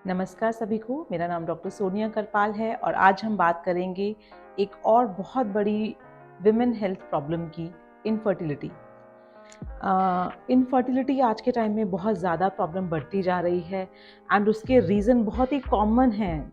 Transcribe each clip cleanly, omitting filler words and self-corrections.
नमस्कार सभी को। मेरा नाम डॉक्टर सोनिया करपाल है और आज हम बात करेंगे एक और बहुत बड़ी विमेन हेल्थ प्रॉब्लम की, इनफर्टिलिटी। इनफर्टिलिटी आज के टाइम में बहुत ज़्यादा प्रॉब्लम बढ़ती जा रही है एंड उसके रीज़न बहुत ही कॉमन हैं,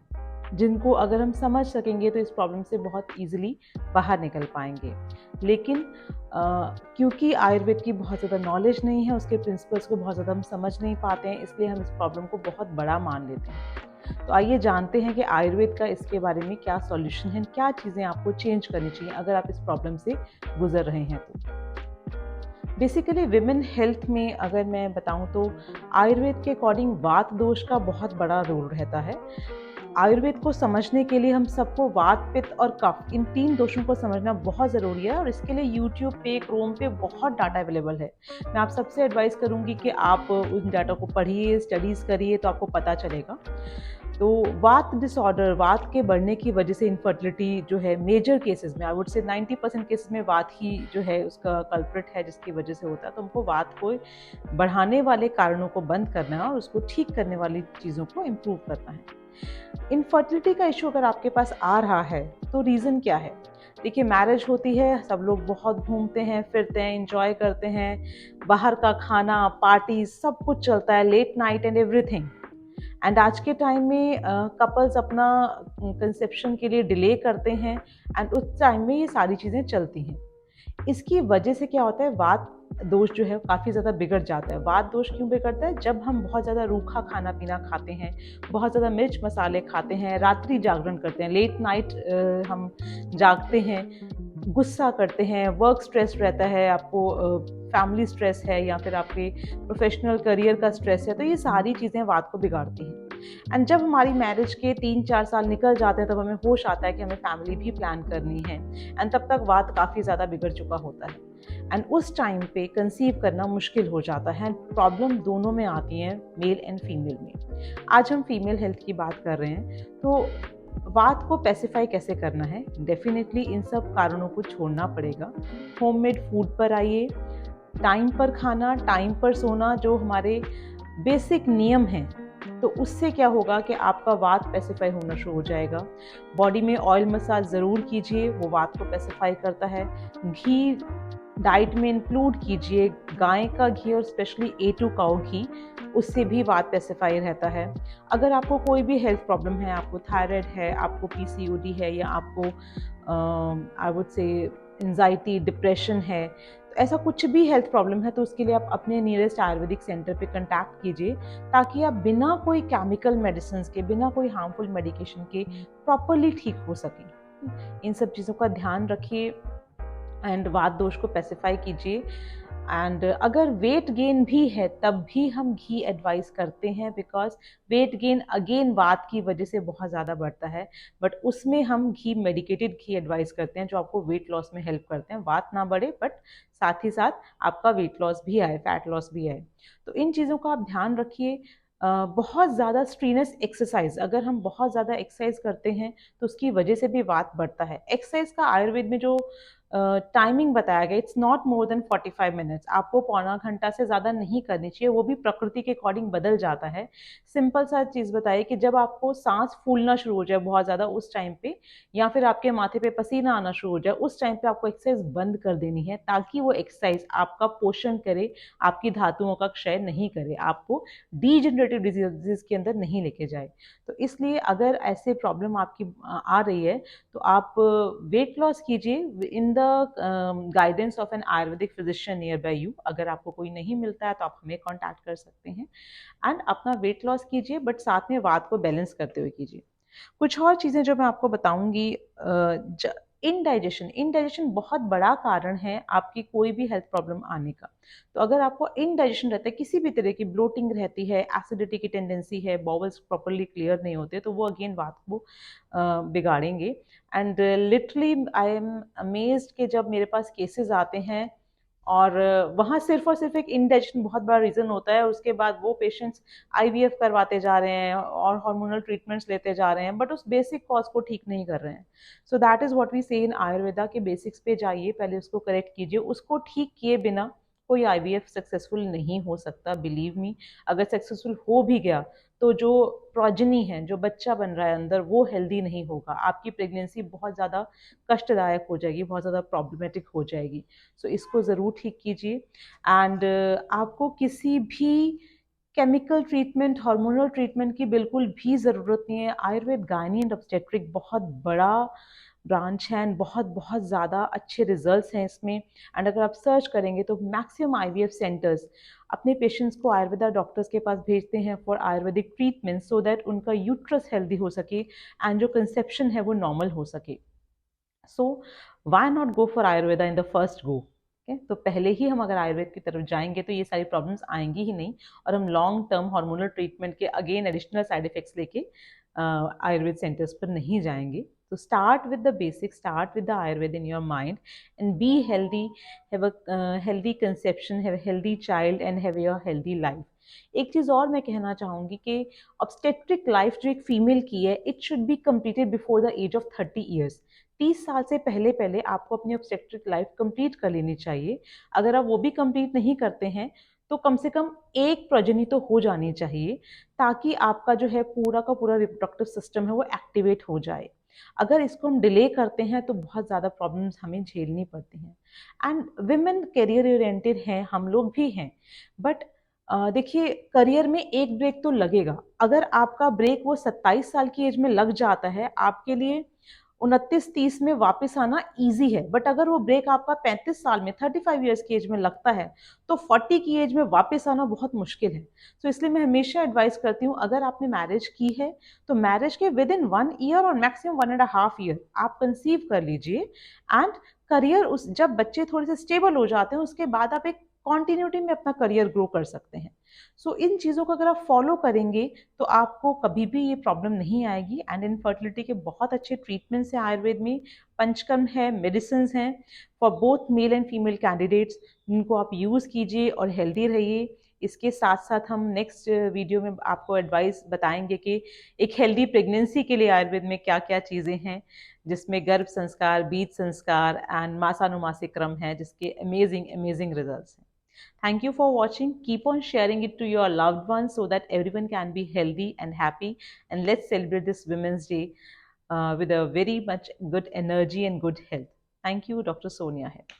जिनको अगर हम समझ सकेंगे तो इस प्रॉब्लम से बहुत ईजिली बाहर निकल पाएंगे। लेकिन क्योंकि आयुर्वेद की बहुत ज़्यादा नॉलेज नहीं है, उसके प्रिंसिपल्स को बहुत ज़्यादा हम समझ नहीं पाते हैं, इसलिए हम इस प्रॉब्लम को बहुत बड़ा मान लेते हैं। तो आइए जानते हैं कि आयुर्वेद का इसके बारे में क्या सॉल्यूशन है, क्या चीज़ें आपको चेंज करनी चाहिए अगर आप इस प्रॉब्लम से गुजर रहे हैं तो। बेसिकली विमेन हेल्थ में अगर मैं बताऊं तो आयुर्वेद के अकॉर्डिंग वात दोष का बहुत बड़ा रोल रहता है। आयुर्वेद को समझने के लिए हम सबको वात, पित्त और कफ, इन 3 दोषों को समझना बहुत ज़रूरी है और इसके लिए यूट्यूब पे, क्रोम पे बहुत डाटा अवेलेबल है। मैं आप सबसे एडवाइस करूँगी कि आप उन डाटा को पढ़िए, स्टडीज़ करिए, तो आपको पता चलेगा। तो वात डिसऑर्डर, वात के बढ़ने की वजह से इनफर्टिलिटी जो है मेजर केसेस में, आई वुड से 90% केसेस में वात ही जो है उसका कल्प्रिट है जिसकी वजह से होता है। तो हमको वात को बढ़ाने वाले कारणों को बंद करना है और उसको ठीक करने वाली चीज़ों को इम्प्रूव करना है। इनफर्टिलिटी का इशू अगर आपके पास आ रहा है तो रीज़न क्या है? देखिए, मैरिज होती है, सब लोग बहुत घूमते हैं, फिरते हैं, एंजॉय करते हैं, बाहर का खाना, पार्टी, सब कुछ चलता है, late night and everything. And आज के टाइम में कपल्स अपना कंसेप्शन के लिए डिले करते हैं एंड उस टाइम में ये सारी चीज़ें चलती हैं। इसकी वजह से क्या होता है, वात दोष जो है काफ़ी ज़्यादा बिगड़ जाता है। वात दोष क्यों बिगड़ता है? जब हम बहुत ज़्यादा रूखा खाना पीना खाते हैं, बहुत ज़्यादा मिर्च मसाले खाते हैं, रात्रि जागरण करते हैं, लेट नाइट हम जागते हैं, गुस्सा करते हैं, वर्क स्ट्रेस रहता है, आपको फैमिली स्ट्रेस है या फिर आपके प्रोफेशनल करियर का स्ट्रेस है, तो ये सारी चीज़ें वात को बिगाड़ती हैं। एंड जब हमारी मैरिज के 3-4 साल निकल जाते हैं तब हमें होश आता है कि हमें फैमिली भी प्लान करनी है एंड तब तक वात काफ़ी ज़्यादा बिगड़ चुका होता है एंड उस टाइम पे कंसीव करना मुश्किल हो जाता है। प्रॉब्लम दोनों में आती हैं, मेल एंड फीमेल में। आज हम फीमेल हेल्थ की बात कर रहे हैं, तो वात को पैसिफाई कैसे करना है? डेफिनेटली इन सब कारणों को छोड़ना पड़ेगा। होममेड फूड पर आइए, टाइम पर खाना, टाइम पर सोना, जो हमारे बेसिक नियम हैं, तो उससे क्या होगा कि आपका वात पैसिफाई होना शुरू हो जाएगा। बॉडी में ऑयल मसाज ज़रूर कीजिए, वो वात को पैसिफाई करता है। घी डाइट में इंक्लूड कीजिए, गाय का घी और स्पेशली A2 काऊ घी, उससे भी वात पैसिफाई रहता है। अगर आपको कोई भी हेल्थ प्रॉब्लम है, आपको थायराइड है, आपको PCOD है या आपको I would say anxiety, depression है, तो ऐसा कुछ भी हेल्थ प्रॉब्लम है, तो उसके लिए आप अपने नियरेस्ट आयुर्वेदिक सेंटर पे कॉन्टैक्ट कीजिए, ताकि आप बिना कोई केमिकल मेडिसिन के, बिना कोई हार्मफुल मेडिकेशन के प्रॉपरली ठीक हो सकें। इन सब चीज़ों का ध्यान रखिए एंड वात दोष को पैसिफाई कीजिए। एंड अगर वेट गेन भी है तब भी हम घी एडवाइस करते हैं, बिकॉज वेट गेन अगेन वात की वजह से बहुत ज़्यादा बढ़ता है, बट उसमें हम घी, मेडिकेटेड घी एडवाइस करते हैं जो आपको वेट लॉस में हेल्प करते हैं। वात ना बढ़े बट साथ ही साथ आपका वेट लॉस भी आए, फैट लॉस भी आए। तो इन चीज़ों का आप ध्यान रखिए। बहुत ज़्यादा स्ट्रीनस एक्सरसाइज, अगर हम बहुत ज़्यादा एक्सरसाइज करते हैं तो उसकी वजह से भी वात बढ़ता है। एक्सरसाइज का आयुर्वेद में जो टाइमिंग बताया गया, it's not more than 45 minutes, आपको पौना घंटा से ज़्यादा नहीं करनी चाहिए, वो भी प्रकृति के अकॉर्डिंग बदल जाता है। सिंपल सा चीज़ बताइए कि जब आपको सांस फूलना शुरू हो जाए बहुत ज़्यादा, उस टाइम पे, या फिर आपके माथे पे पसीना आना शुरू हो जाए, उस टाइम पे आपको एक्सरसाइज बंद कर देनी है, ताकि वो एक्सरसाइज आपका पोषण करे, आपकी धातुओं का क्षय नहीं करे, आपको डीजेनरेटिव डिजीज के अंदर नहीं लेके जाए। तो इसलिए अगर ऐसे प्रॉब्लम आपकी आ रही है तो आप वेट लॉस कीजिए in the guidance of an Ayurvedic physician near by you. अगर आपको कोई नहीं मिलता है तो आप हमें कांटेक्ट कर सकते हैं एंड अपना वेट लॉस कीजिए, बट साथ में वात को बैलेंस करते हुए कीजिए। कुछ और चीज़ें जो मैं आपको बताऊंगी, इनडाइजेशन, इनडाइजेशन बहुत बड़ा कारण है आपकी कोई भी हेल्थ प्रॉब्लम आने का। तो अगर आपको इनडाइजेशन रहता है, किसी भी तरह की ब्लोटिंग रहती है, एसिडिटी की टेंडेंसी है, बॉवल्स प्रॉपरली क्लियर नहीं होते, तो वो अगेन बात को बिगाड़ेंगे। And literally I am amazed कि जब मेरे पास केसेस आते हैं और वहाँ सिर्फ और सिर्फ एक इंडाइजेशन बहुत बड़ा रीज़न होता है, उसके बाद वो पेशेंट्स IVF करवाते जा रहे हैं और हार्मोनल ट्रीटमेंट्स लेते जा रहे हैं, बट उस बेसिक कॉज को ठीक नहीं कर रहे हैं। So that is what we say in Ayurveda के बेसिक्स पे जाइए, पहले उसको करेक्ट कीजिए। उसको ठीक किए बिना कोई IVF सक्सेसफुल नहीं हो सकता, बिलीव मी। अगर सक्सेसफुल हो भी गया तो जो प्रोजनी है, जो बच्चा बन रहा है अंदर, वो हेल्दी नहीं होगा। आपकी प्रेगनेंसी बहुत ज़्यादा कष्टदायक हो जाएगी, बहुत ज़्यादा प्रॉब्लमेटिक हो जाएगी। सो इसको ज़रूर ठीक कीजिए। एंड आपको किसी भी केमिकल ट्रीटमेंट, हार्मोनल ट्रीटमेंट की बिल्कुल भी ज़रूरत नहीं है। आयुर्वेद गायनी एंड ऑब्स्टेट्रिक बहुत बड़ा ब्रांच है एंड बहुत बहुत ज़्यादा अच्छे रिजल्ट्स हैं इसमें। एंड अगर आप सर्च करेंगे तो मैक्सिमम आईवीएफ सेंटर्स अपने पेशेंट्स को आयुर्वेदा डॉक्टर्स के पास भेजते हैं for Ayurvedic treatment, so that उनका यूट्रस हेल्दी हो सके एंड जो कंसेप्शन है वो नॉर्मल हो सके। So why not go for Ayurveda in the first go. तो पहले ही हम अगर आयुर्वेद की तरफ जाएंगे तो ये सारी प्रॉब्लम्स आएंगी ही नहीं, और हम लॉन्ग टर्म हार्मोनल ट्रीटमेंट के अगेन एडिशनल साइड इफेक्ट्स लेके आयुर्वेद सेंटर्स पर नहीं जाएंगे। तो start with the basics, start with the Ayurveda in your mind and be healthy, have a healthy conception, have a healthy child and have a healthy life. एक चीज़ और मैं कहना चाहूँगी कि ऑब्स्टेट्रिक लाइफ जो एक फीमेल की है, it should be completed before the age of 30 years. 30 साल से पहले पहले आपको अपनी ऑब्स्टेट्रिक लाइफ कंप्लीट कर लेनी चाहिए। अगर आप वो भी कंप्लीट नहीं करते हैं तो कम से कम एक प्रोजेनी तो हो जानी चाहिए, ताकि आपका जो है पूरा का पूरा रिप्रोडक्टिव सिस्टम है वो एक्टिवेट हो जाए। अगर इसको हम डिले करते हैं तो बहुत ज़्यादा प्रॉब्लम्स हमें झेलनी पड़ती हैं। एंड विमेन करियर ओरिएंटेड हैं, हम लोग भी हैं, बट देखिए करियर में एक ब्रेक तो लगेगा। अगर आपका ब्रेक वो 27 साल की एज में लग जाता है, आपके लिए 29-30 में वापस आना ईजी है, बट अगर वो ब्रेक आपका 35 साल में 35 ईयर्स की एज में लगता है तो 40 की एज में वापस आना बहुत मुश्किल है। तो इसलिए मैं हमेशा एडवाइस करती हूँ, अगर आपने मैरिज की है तो मैरिज के विद इन 1 ईयर और मैक्सिमम 1.5 ईयर आप कंसीव कर लीजिए। एंड करियर उस जब बच्चे थोड़े से स्टेबल हो जाते हैं उसके बाद आप एक कॉन्टिन्यूटी में अपना करियर ग्रो कर सकते हैं। सो इन चीज़ों को अगर आप फॉलो करेंगे तो आपको कभी भी ये प्रॉब्लम नहीं आएगी। एंड इनफर्टिलिटी के बहुत अच्छे ट्रीटमेंट्स हैं आयुर्वेद में, पंचकर्म है, मेडिसिन हैं for both male and female candidates, जिनको आप यूज़ कीजिए और हेल्दी रहिए। इसके साथ साथ हम नेक्स्ट वीडियो में आपको एडवाइस बताएंगे कि एक हेल्दी प्रेगनेंसी के लिए आयुर्वेद में क्या क्या चीज़ें हैं, जिसमें गर्भ संस्कार, बीज संस्कार एंड मासानुमासिक क्रम है, जिसके अमेजिंग अमेजिंग रिजल्ट्स हैं। Thank you for watching. Keep on sharing it to your loved ones so that everyone can be healthy and happy. And let's celebrate this Women's Day with a very much good energy and good health. Thank you, Dr. Sonia here.